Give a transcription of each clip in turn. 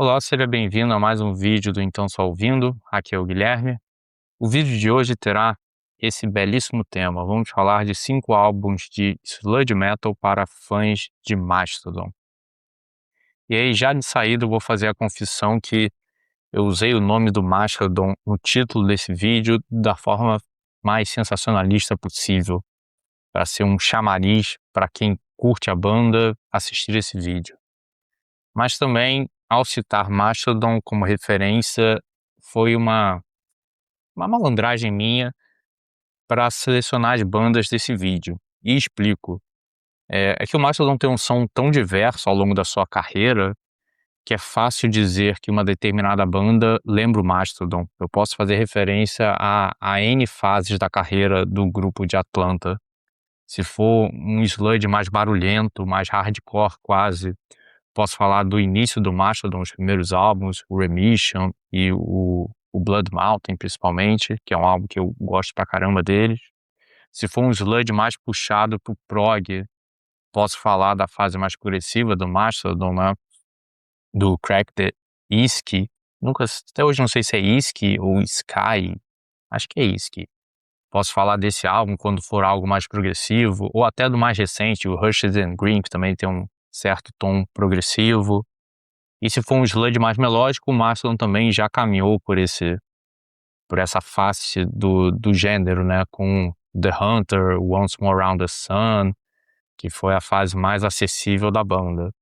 Olá, seja bem-vindo a mais um vídeo do Então Só Ouvindo. Aqui é o Guilherme. O vídeo de hoje terá esse belíssimo tema. Vamos falar de 5 álbuns de sludge metal para fãs de Mastodon. E aí, já de saída, eu vou fazer a confissão que eu usei o nome do Mastodon no título desse vídeo da forma mais sensacionalista possível, para ser um chamariz para quem curte a banda assistir esse vídeo. Mas também, ao citar Mastodon como referência, foi uma malandragem minha para selecionar as bandas desse vídeo. E explico. É que o Mastodon tem um som tão diverso ao longo da sua carreira que é fácil dizer que uma determinada banda lembra o Mastodon. Eu posso fazer referência a N fases da carreira do grupo de Atlanta. Se for um sludge mais barulhento, mais hardcore quase, posso falar do início do Mastodon, os primeiros álbuns, o Remission e o Blood Mountain, principalmente, que é um álbum que eu gosto pra caramba deles. Se for um sludge mais puxado pro prog, posso falar da fase mais progressiva do Mastodon, né? Do Crack the Iski. Até hoje não sei se é Iski ou Sky. Acho que é Iski. Posso falar desse álbum quando for algo mais progressivo, ou até do mais recente, o Rushes and Green, que também tem um certo tom progressivo. E se for um sludge mais melódico, o Mastodon também já caminhou por essa face do gênero, né? Com The Hunter, Once More Around the Sun, que foi a fase mais acessível da banda.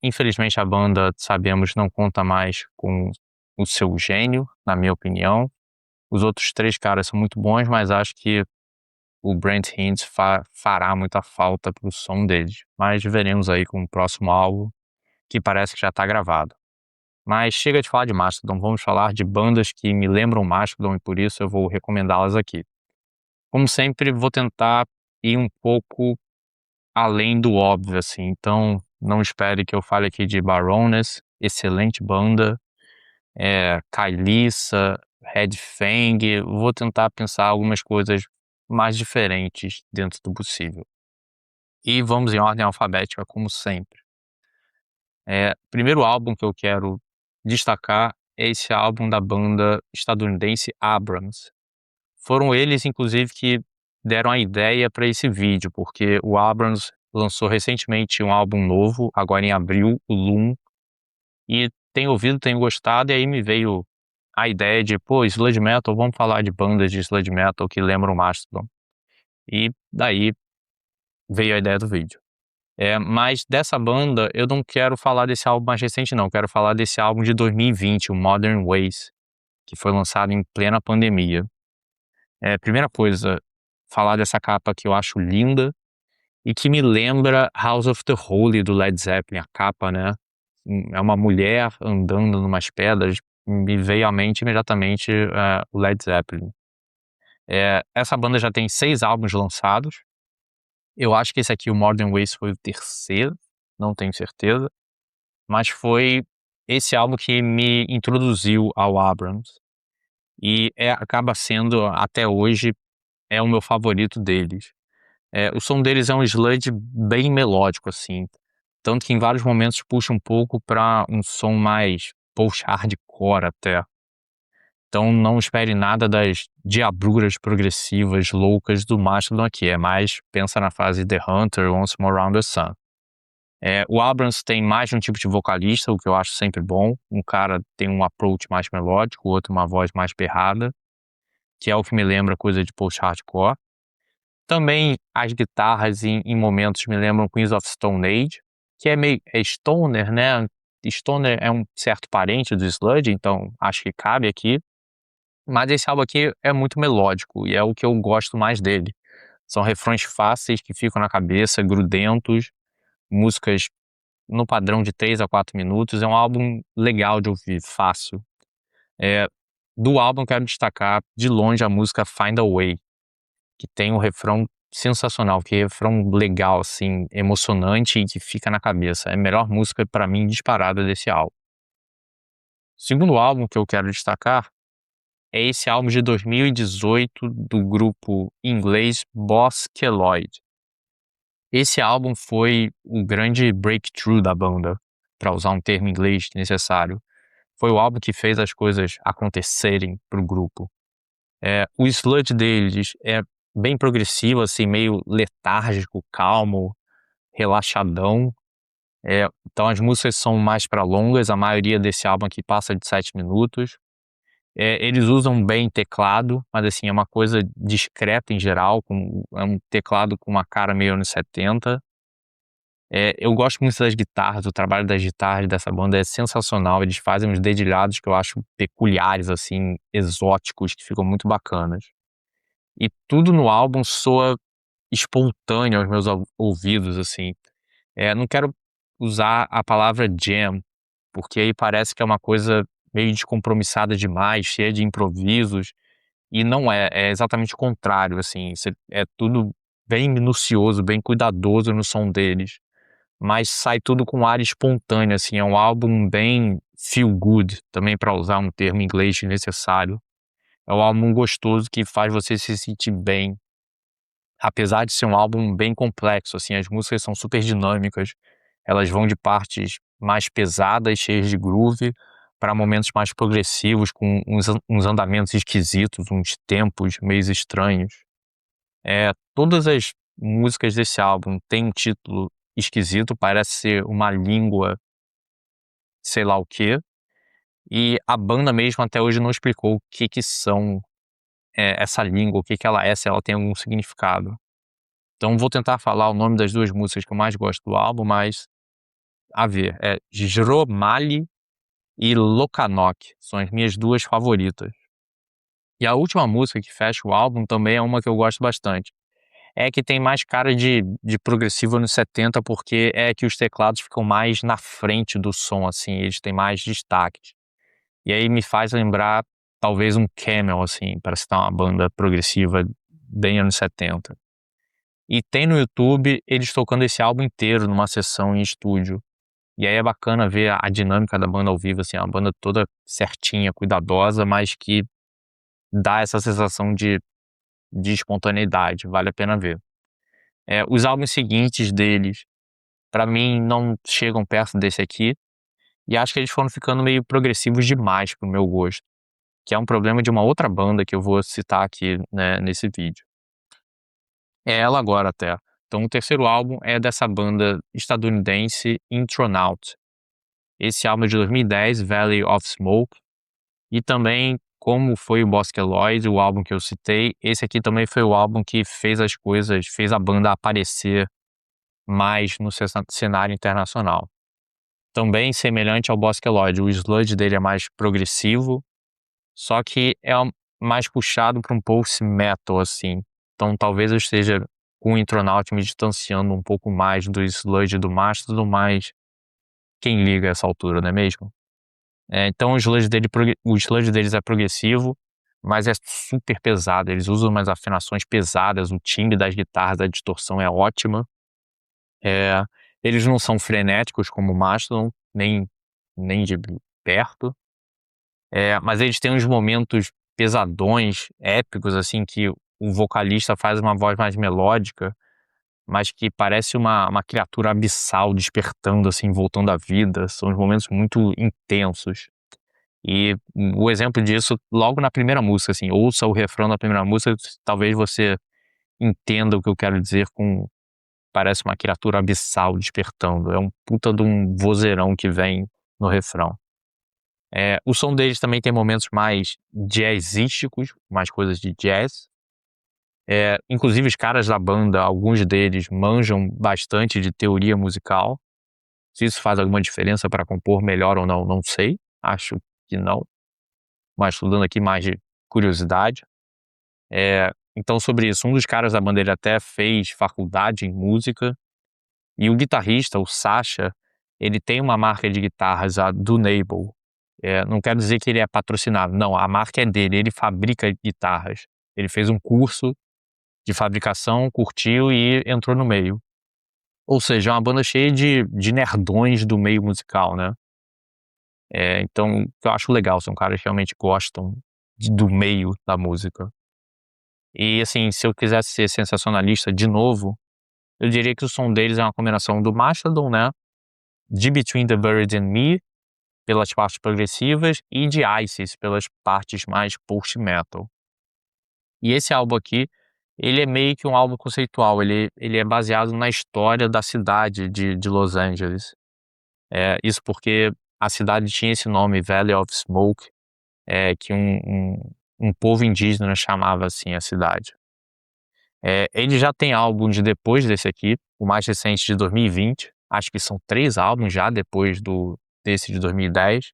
Infelizmente a banda, sabemos, não conta mais com o seu gênio, na minha opinião. Os outros 3 caras são muito bons, mas acho que o Brent Hinds fará muita falta pro som deles. Mas veremos aí com o próximo álbum, que parece que já tá gravado. Mas chega de falar de Mastodon, vamos falar de bandas que me lembram Mastodon e por isso eu vou recomendá-las aqui. Como sempre, vou tentar ir um pouco além do óbvio, assim, então não espere que eu fale aqui de Baroness, excelente banda, Kailissa, Red Fang, vou tentar pensar algumas coisas mais diferentes dentro do possível. E vamos em ordem alfabética, como sempre. Primeiro álbum que eu quero destacar é esse álbum da banda estadunidense Abrams. Foram eles, inclusive, que deram a ideia para esse vídeo, porque o Abrams lançou recentemente um álbum novo, agora em abril, o Loom, e tenho ouvido, tenho gostado, e aí me veio a ideia de, pô, sludge metal, vamos falar de bandas de sludge metal que lembram Mastodon. E daí veio a ideia do vídeo. Mas dessa banda, eu não quero falar desse álbum mais recente, não. Quero falar desse álbum de 2020, o Modern Ways, que foi lançado em plena pandemia. Primeira coisa, falar dessa capa que eu acho linda e que me lembra House of the Holy, do Led Zeppelin, a capa, né? É uma mulher andando numas pedras, me veio à mente imediatamente o Led Zeppelin. Essa banda já tem 6 álbuns lançados. Eu acho que esse aqui, o Modern Ways, foi o terceiro, não tenho certeza, mas foi esse álbum que me introduziu ao Abrams e acaba sendo, até hoje, o meu favorito deles. O som deles é um sludge bem melódico, assim, tanto que em vários momentos puxa um pouco para um som mais post-hardcore até. Então não espere nada das diabruras progressivas loucas do Mastodon aqui, é mais pensa na fase The Hunter, Once More Around the Sun. O Abrams tem mais de um tipo de vocalista, o que eu acho sempre bom. Um cara tem um approach mais melódico, o outro uma voz mais berrada, que é o que me lembra coisa de post-hardcore. Também as guitarras em momentos me lembram Queens of Stone Age, que é meio stoner, né? Stoner é um certo parente do sludge, então acho que cabe aqui. Mas esse álbum aqui é muito melódico e é o que eu gosto mais dele. São refrões fáceis que ficam na cabeça, grudentos, músicas no padrão de 3 a 4 minutos. É um álbum legal de ouvir, fácil. Do álbum quero destacar de longe a música Find a Way, que tem um refrão sensacional, que é um refrão legal, assim, emocionante e que fica na cabeça. É a melhor música para mim disparada desse álbum. Segundo álbum que eu quero destacar é esse álbum de 2018 do grupo inglês Boss Keloid. Esse álbum foi o grande breakthrough da banda. para usar um termo em inglês necessário. Foi o álbum que fez as coisas acontecerem pro grupo. O sludge deles é bem progressivo, assim, meio letárgico, calmo, relaxadão. Então as músicas são mais para longas, a maioria desse álbum aqui passa de 7 minutos. Eles usam bem teclado, mas assim, é uma coisa discreta em geral, é um teclado com uma cara meio anos 70. Eu gosto muito das guitarras, o trabalho das guitarras dessa banda é sensacional, eles fazem uns dedilhados que eu acho peculiares, assim, exóticos, que ficam muito bacanas. E tudo no álbum soa espontâneo aos meus ouvidos, assim. Não quero usar a palavra jam, porque aí parece que é uma coisa meio descompromissada demais, cheia de improvisos, e não é exatamente o contrário, assim, é tudo bem minucioso, bem cuidadoso no som deles, mas sai tudo com ar espontâneo, assim, é um álbum bem feel good, também para usar um termo em inglês necessário. É um álbum gostoso que faz você se sentir bem, apesar de ser um álbum bem complexo, assim, as músicas são super dinâmicas, elas vão de partes mais pesadas, cheias de groove, para momentos mais progressivos, com uns andamentos esquisitos, uns tempos meio estranhos. Todas as músicas desse álbum têm um título esquisito, parece ser uma língua, sei lá o quê, e a banda mesmo até hoje não explicou o que que são, essa língua, o que que ela é, se ela tem algum significado. Então vou tentar falar o nome das 2 músicas que eu mais gosto do álbum, mas a ver, Jromali e Lokanok, são as minhas 2 favoritas. E a última música que fecha o álbum também é uma que eu gosto bastante. É que tem mais cara de progressivo anos 70, porque é que os teclados ficam mais na frente do som, assim, eles têm mais destaque. E aí me faz lembrar talvez um Camel, assim, para citar uma banda progressiva bem anos 70. E tem no YouTube eles tocando esse álbum inteiro numa sessão em estúdio. E aí é bacana ver a dinâmica da banda ao vivo, assim, é uma banda toda certinha, cuidadosa, mas que dá essa sensação de espontaneidade, vale a pena ver. Os álbuns seguintes deles, pra mim, não chegam perto desse aqui, e acho que eles foram ficando meio progressivos demais pro meu gosto, que é um problema de uma outra banda que eu vou citar aqui, né, nesse vídeo. É ela agora até. Então o terceiro álbum é dessa banda estadunidense Intronaut. Esse álbum é de 2010, Valley of Smoke, e também, como foi o Bosque Lloyd, o álbum que eu citei, esse aqui também foi o álbum que fez as coisas, fez a banda aparecer mais no cenário internacional. Também semelhante ao Bosque Lloyd, o sludge dele é mais progressivo, só que mais puxado para um post metal, assim. Então talvez eu esteja com o Intronaut me distanciando um pouco mais do sludge do Mastodon, mas quem liga a essa altura, não é mesmo? Então o sludge deles é progressivo, mas é super pesado, eles usam umas afinações pesadas, o timbre das guitarras, a distorção é ótima. Eles não são frenéticos como o Mastodon, nem de perto, mas eles têm uns momentos pesadões, épicos, assim, que o vocalista faz uma voz mais melódica, mas que parece uma criatura abissal despertando, assim, voltando à vida. São uns momentos muito intensos. E o exemplo disso, logo na primeira música, assim, ouça o refrão da primeira música, talvez você entenda o que eu quero dizer com parece uma criatura abissal despertando. É um puta de um vozeirão que vem no refrão. O som deles também tem momentos mais jazzísticos, mais coisas de jazz. Inclusive os caras da banda, alguns deles manjam bastante de teoria musical. Se isso faz alguma diferença para compor melhor ou não, não sei. Acho que não. Mas estou dando aqui mais de curiosidade. Então sobre isso, um dos caras da banda ele até fez faculdade em música. E o guitarrista, o Sasha, ele tem uma marca de guitarras, a Dunable. Não quero dizer que ele é patrocinado, não, a marca é dele, ele fabrica guitarras. Ele fez um curso de fabricação, curtiu e entrou no meio. Ou seja, é uma banda cheia de nerdões do meio musical, né? Então, eu acho legal, são caras que realmente gostam do meio da música. E assim, se eu quisesse ser sensacionalista de novo, eu diria que o som deles é uma combinação do Mastodon, né? de Between the Buried and Me, pelas partes progressivas, e de Isis, pelas partes mais post-metal. E esse álbum aqui, ele é meio que um álbum conceitual, ele é baseado na história da cidade de Los Angeles. Isso porque a cidade tinha esse nome, Valley of Smoke, que um povo indígena chamava assim a cidade. Ele já tem álbuns depois desse aqui, o mais recente de 2020, acho que são 3 álbuns já depois desse de 2010,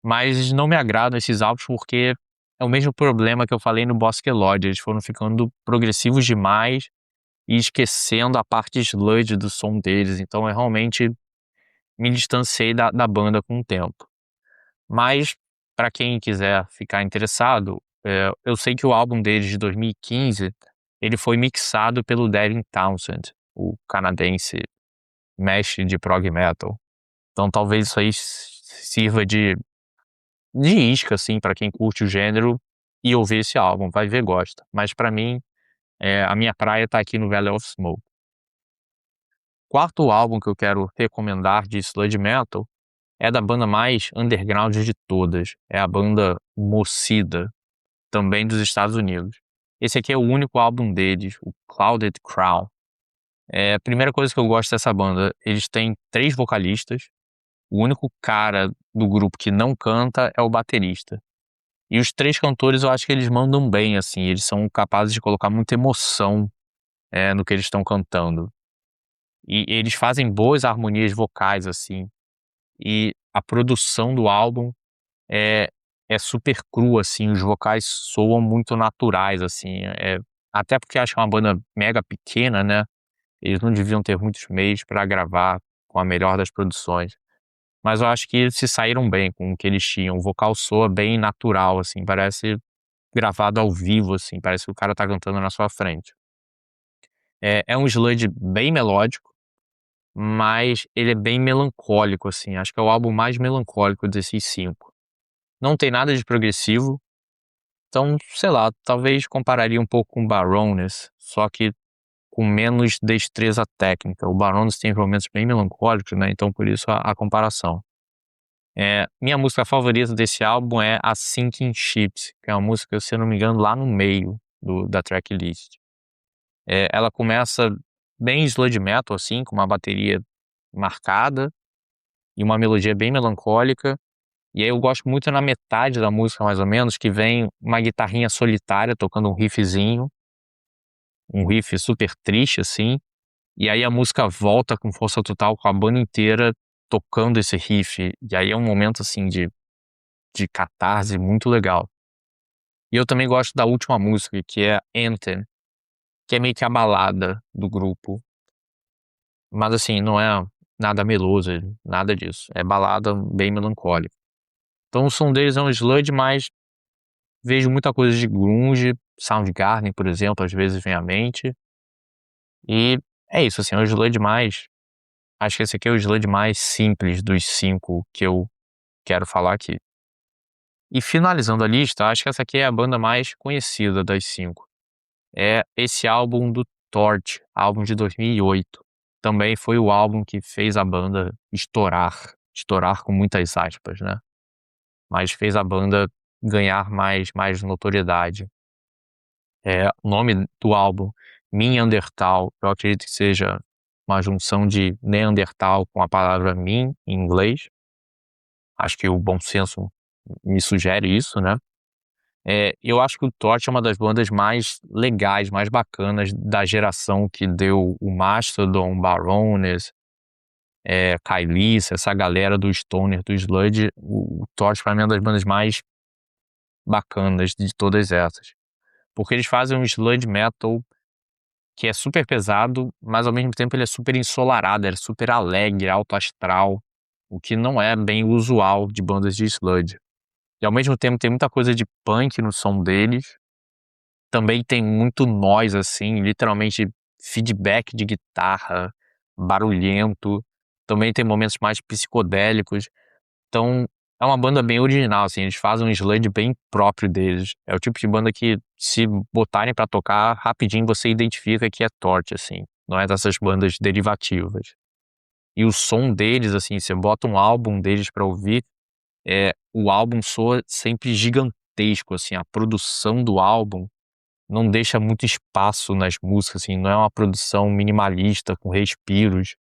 mas não me agradam esses álbuns porque é o mesmo problema que eu falei no Bosque Lodge, eles foram ficando progressivos demais e esquecendo a parte sludge do som deles, então eu realmente me distanciei da banda com o tempo. Mas, para quem quiser ficar interessado, eu sei que o álbum deles de 2015, ele foi mixado pelo Devin Townsend, o canadense mestre de prog metal. Então talvez isso aí sirva de isca, assim, para quem curte o gênero e ouvir esse álbum, vai ver, gosta. Mas para mim, a minha praia tá aqui no Valley of Smoke. Quarto álbum que eu quero recomendar de sludge metal é da banda mais underground de todas, é a banda Mocida, também dos Estados Unidos. Esse aqui é o único álbum deles, o Clouded Crown. A primeira coisa que eu gosto dessa banda, eles têm 3 vocalistas, o único cara do grupo que não canta é o baterista. E os 3 cantores eu acho que eles mandam bem, assim, eles são capazes de colocar muita emoção, no que eles estão cantando. E eles fazem boas harmonias vocais, assim, e a produção do álbum é super crua, assim, os vocais soam muito naturais, assim, até porque acho que é uma banda mega pequena, né, eles não deviam ter muitos meios para gravar com a melhor das produções. Mas eu acho que eles se saíram bem com o que eles tinham, o vocal soa bem natural, assim, parece gravado ao vivo, assim, parece que o cara tá cantando na sua frente. É um sludge bem melódico, mas ele é bem melancólico, assim, acho que é o álbum mais melancólico desses 5. Não tem nada de progressivo, então, sei lá, talvez compararia um pouco com Baroness, só que com menos destreza técnica. O Baroness tem momentos bem melancólicos, né, então por isso a comparação. Minha música favorita desse álbum é a Sinking Ships, que é uma música, se eu não me engano, lá no meio da tracklist. Ela começa bem sludge metal, assim, com uma bateria marcada e uma melodia bem melancólica. E aí eu gosto muito na metade da música, mais ou menos, que vem uma guitarrinha solitária tocando um riffzinho, um riff super triste, assim, e aí a música volta com força total, com a banda inteira tocando esse riff, e aí é um momento, assim, de catarse muito legal. E eu também gosto da última música, que é Anthem, que é meio que a balada do grupo, mas assim, não é nada meloso, nada disso, é balada bem melancólica. Então o som deles é um sludge, mas vejo muita coisa de grunge, Soundgarden, por exemplo, às vezes vem à mente. E é isso, assim, é o sludge mais, acho que esse aqui é o sludge mais simples dos 5 que eu quero falar aqui. E finalizando a lista, acho que essa aqui é a banda mais conhecida das 5. É esse álbum do Torch, álbum de 2008. Também foi o álbum que fez a banda estourar com muitas aspas, né, mas fez a banda ganhar mais notoriedade. O nome do álbum, Neandertal, eu acredito que seja uma junção de Neandertal com a palavra min, em inglês. Acho que o bom senso me sugere isso, né. Eu acho que o Torch é uma das bandas mais legais, mais bacanas da geração que deu o Mastodon, Baroness, Kailissa, essa galera do stoner, do sludge. O Torch pra mim é uma das bandas mais bacanas de todas essas. Porque eles fazem um sludge metal que é super pesado, mas ao mesmo tempo ele é super ensolarado, ele é super alegre, alto astral, o que não é bem usual de bandas de sludge. E ao mesmo tempo tem muita coisa de punk no som deles, também tem muito noise, assim, literalmente feedback de guitarra, barulhento, também tem momentos mais psicodélicos, então é uma banda bem original, assim, eles fazem um sludge bem próprio deles. É o tipo de banda que, se botarem pra tocar, rapidinho você identifica que é Torch, assim, não é dessas bandas derivativas. e o som deles, assim, você bota um álbum deles pra ouvir, o álbum soa sempre gigantesco, assim, a produção do álbum não deixa muito espaço nas músicas, assim, não é uma produção minimalista com respiros.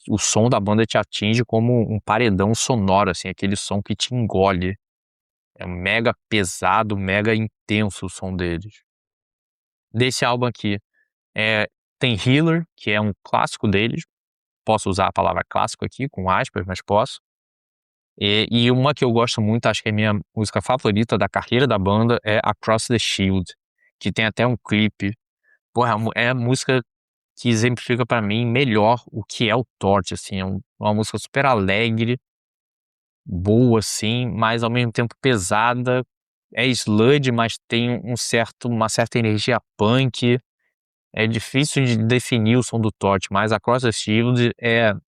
O som da banda te atinge como um paredão sonoro, assim, aquele som que te engole. É mega pesado, mega intenso o som deles. Desse álbum aqui, eh, tem Healer, que é um clássico deles, posso usar a palavra clássico aqui com aspas, mas posso. E uma que eu gosto muito, acho que é a minha música favorita da carreira da banda, é Across the Shield, que tem até um clipe. Porra, é a música que exemplifica pra mim melhor o que é o Torch, assim, uma música super alegre, boa, assim, mas ao mesmo tempo pesada. É sludge, mas tem uma certa energia punk. É difícil de definir o som do Torch, mas Across the Shield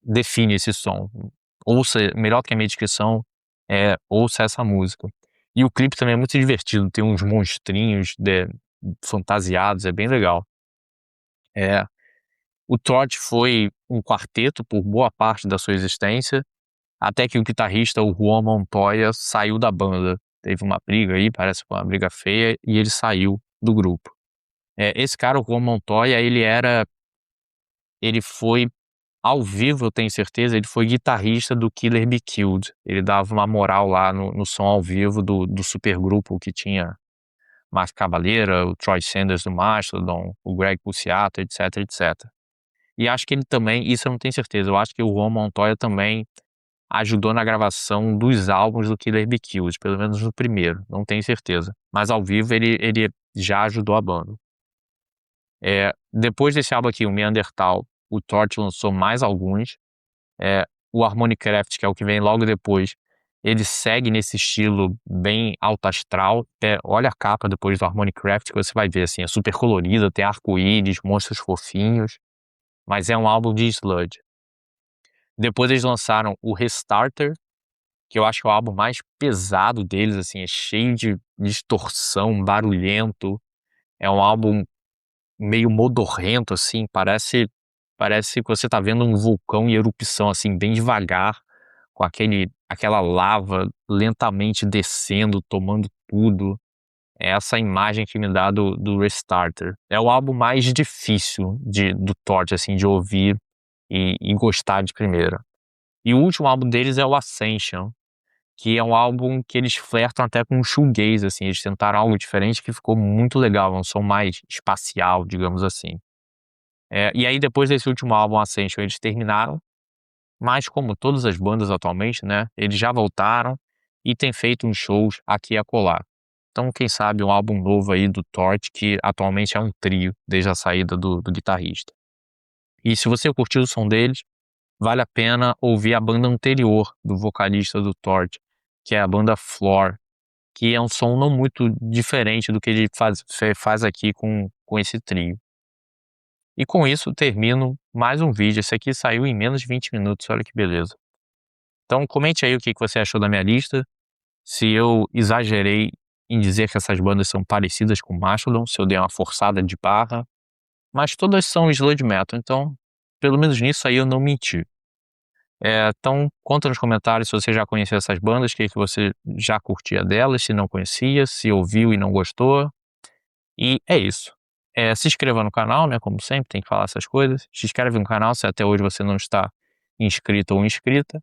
define esse som. Ouça, melhor que a minha descrição, ouça essa música. E o clipe também é muito divertido, tem uns monstrinhos fantasiados, é bem legal. É, o Torch foi um quarteto por boa parte da sua existência, até que o guitarrista, o Juan Montoya, saiu da banda. Teve uma briga aí, parece uma briga feia, e ele saiu do grupo. Esse cara, o Juan Montoya, ele foi ao vivo, eu tenho certeza, ele foi guitarrista do Killer Be Killed. Ele dava uma moral lá no som ao vivo do supergrupo que tinha Mark Cavalera, o Troy Sanders do Mastodon, o Greg Puciato, etc, etc. E acho que ele também, isso eu não tenho certeza, eu acho que o Juan Montoya também ajudou na gravação dos álbuns do Killer Be Killed, pelo menos no primeiro, não tenho certeza. Mas ao vivo ele já ajudou a banda. Depois desse álbum aqui, o Neanderthal, o Torch lançou mais alguns. O Harmonicraft, que é o que vem logo depois, ele segue nesse estilo bem alto astral. Olha a capa depois do Harmonicraft que você vai ver, assim, é super colorida, tem arco-íris, monstros fofinhos, mas é um álbum de sludge. Depois eles lançaram o Restarter, que eu acho que é o álbum mais pesado deles, assim, é cheio de distorção, barulhento. É um álbum meio modorrento, assim, parece que você tá vendo um vulcão em erupção, assim, bem devagar, com aquela lava lentamente descendo, tomando tudo. É essa imagem que me dá do Restarter. É o álbum mais difícil do Torch, assim, de ouvir e gostar de primeira. E o último álbum deles é o Ascension, que é um álbum que eles flertam até com o shoegaze, assim, eles tentaram algo diferente que ficou muito legal, é um som mais espacial, digamos assim. E aí depois desse último álbum, Ascension, eles terminaram, mas como todas as bandas atualmente, né, eles já voltaram e têm feito uns shows aqui e acolá. Então, quem sabe um álbum novo aí do Torch, que atualmente é um trio, desde a saída do guitarrista. E se você curtiu o som deles, vale a pena ouvir a banda anterior do vocalista do Torch, que é a banda Floor, que é um som não muito diferente do que ele faz aqui com esse trio. E com isso termino mais um vídeo. Esse aqui saiu em menos de 20 minutos, olha que beleza. Então comente aí o que você achou da minha lista, se eu exagerei em dizer que essas bandas são parecidas com Mastodon, se eu dei uma forçada de barra, mas todas são sludge metal, então pelo menos nisso aí eu não menti. Então conta nos comentários se você já conhecia essas bandas, o que você já curtia delas, se não conhecia, se ouviu e não gostou. E é isso. Se inscreva no canal, né, como sempre, tem que falar essas coisas. Se inscreve no canal se até hoje você não está inscrito ou inscrita.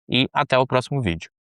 E até o próximo vídeo.